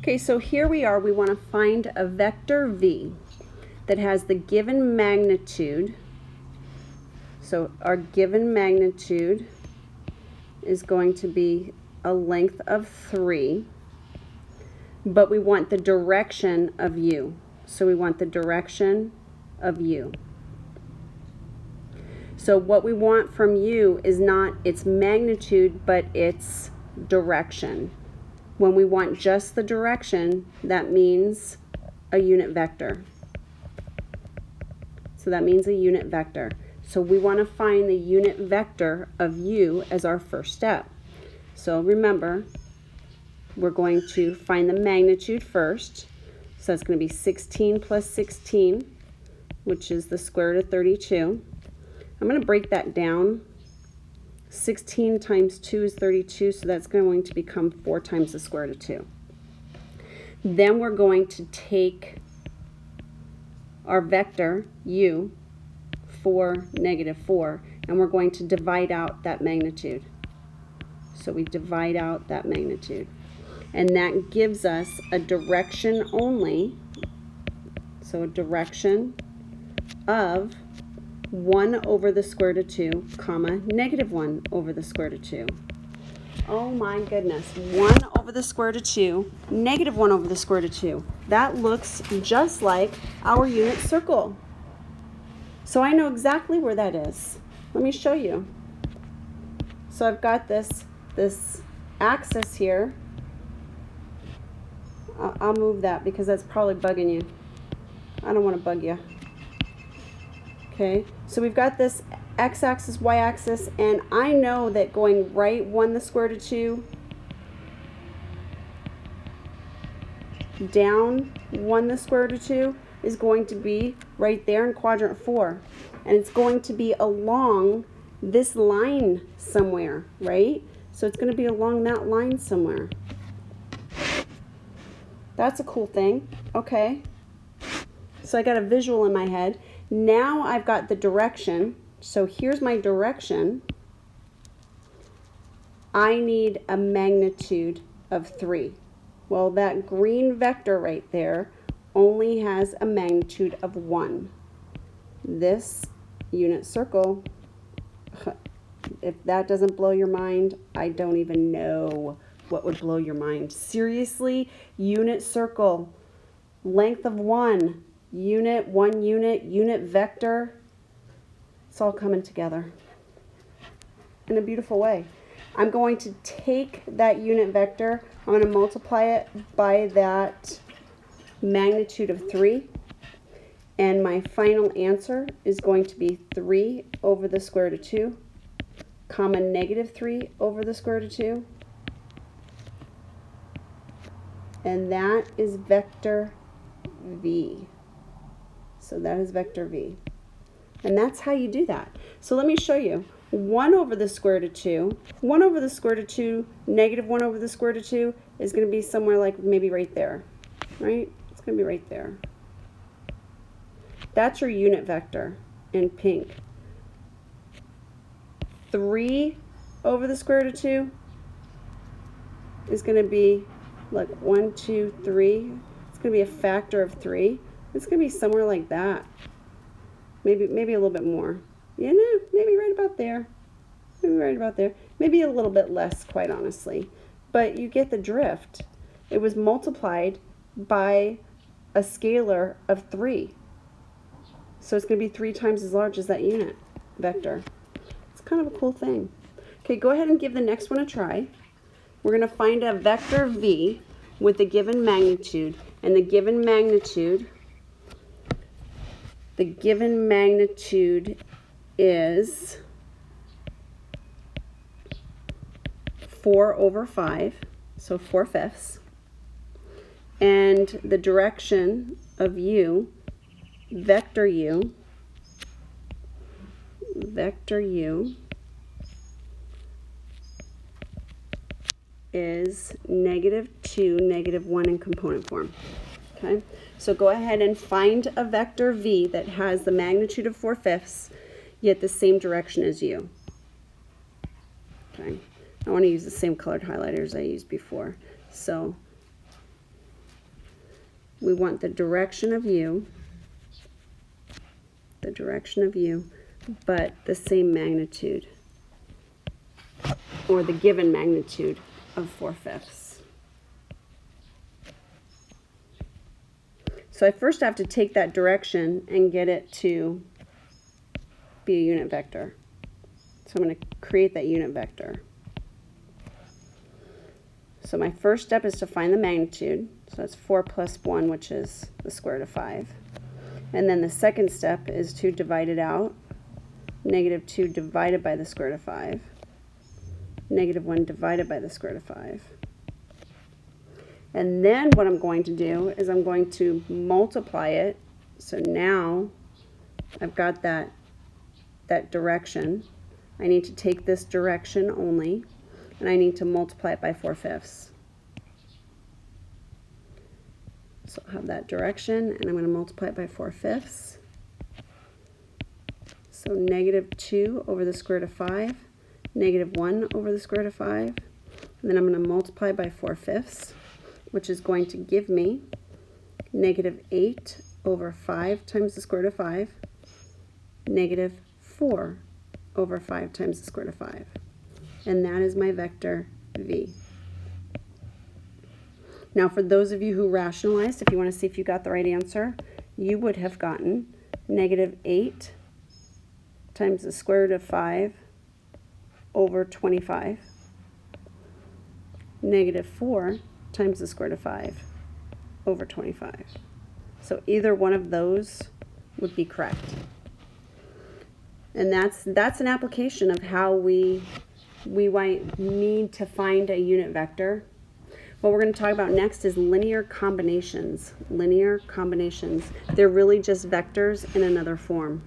Okay, so here we are. We want to find a vector v that has the given magnitude. So our given magnitude is going to be a length of 3, but we want the direction of u. So we want the direction of u. So what we want from u is not its magnitude, but its direction. When we want just the direction, that means a unit vector. So that means a unit vector. So we want to find the unit vector of u as our first step. So remember, we're going to find the magnitude first. So that's going to be 16 plus 16, which is the square root of 32. I'm going to break that down. 16 times 2 is 32, so that's going to become 4 times the square root of 2. Then we're going to take our vector u, 4, negative 4, and we're going to divide out that magnitude. So we divide out that magnitude. And that gives us a direction only, so a direction of 1 over the square root of 2, comma, negative 1 over the square root of 2. Oh my goodness, 1 over the square root of 2, negative 1 over the square root of 2. That looks just like our unit circle. So I know exactly where that is. Let me show you. So I've got this axis here. I'll move that because that's probably bugging you. I don't want to bug you. Okay, so we've got this x-axis, y-axis, and I know that going right 1 the square root of 2, down 1 the square root of 2 is going to be right there in quadrant 4. And it's going to be along this line somewhere, right? So it's going to be along that line somewhere. That's a cool thing. Okay. So I got a visual in my head. Now I've got the direction. So here's my direction. I need a magnitude of 3. Well, that green vector right there only has a magnitude of 1. This unit circle, if that doesn't blow your mind, I don't even know what would blow your mind. Seriously, unit circle, length of 1, unit, 1 unit, unit vector. It's all coming together in a beautiful way. I'm going to take that unit vector, I'm going to multiply it by that magnitude of 3, and my final answer is going to be 3 over the square root of 2, comma, negative 3 over the square root of 2. And that is vector v. So that is vector v. And that's how you do that. So let me show you. 1 over the square root of 2, 1 over the square root of 2, negative 1 over the square root of 2 is going to be somewhere like maybe right there, right? It's going to be right there. That's your unit vector in pink. 3 over the square root of 2 is going to be like 1, 2, 3. It's going to be a factor of 3. It's going to be somewhere like that. Maybe a little bit more. Yeah, no, maybe right about there. Maybe right about there. Maybe a little bit less, quite honestly. But you get the drift. It was multiplied by a scalar of 3. So it's going to be 3 times as large as that unit vector. It's kind of a cool thing. Okay, go ahead and give the next one a try. We're going to find a vector v with the given magnitude. And the given magnitude is 4 over 5, so 4/5. And the direction of u, vector u, is -2, -1 in component form. Okay, so go ahead and find a vector v that has the magnitude of 4/5, yet the same direction as u. Okay, I want to use the same colored highlighters I used before. So we want the direction of u, but the same magnitude, or the given magnitude of 4/5. So I first have to take that direction and get it to be a unit vector. So I'm going to create that unit vector. So my first step is to find the magnitude. So that's 4 plus 1, which is the square root of 5. And then the second step is to divide it out. -2 divided by the square root of 5. -1 divided by the square root of 5. And then what I'm going to do is I'm going to multiply it. So now I've got that direction. I need to take this direction only, and I need to multiply it by 4/5. So I'll have that direction, and I'm going to multiply it by 4/5. So -2 over the square root of 5, -1 over the square root of 5, and then I'm going to multiply by 4/5, which is going to give me -8 over 5 times the square root of 5, -4 over 5 times the square root of 5. And that is my vector v. Now for those of you who rationalized, if you want to see if you got the right answer, you would have gotten -8 times the square root of 5 over 25, -4 times the square root of 5 over 25. So either one of those would be correct. And that's an application of how we might need to find a unit vector. What we're going to talk about next is linear combinations. Linear combinations. They're really just vectors in another form.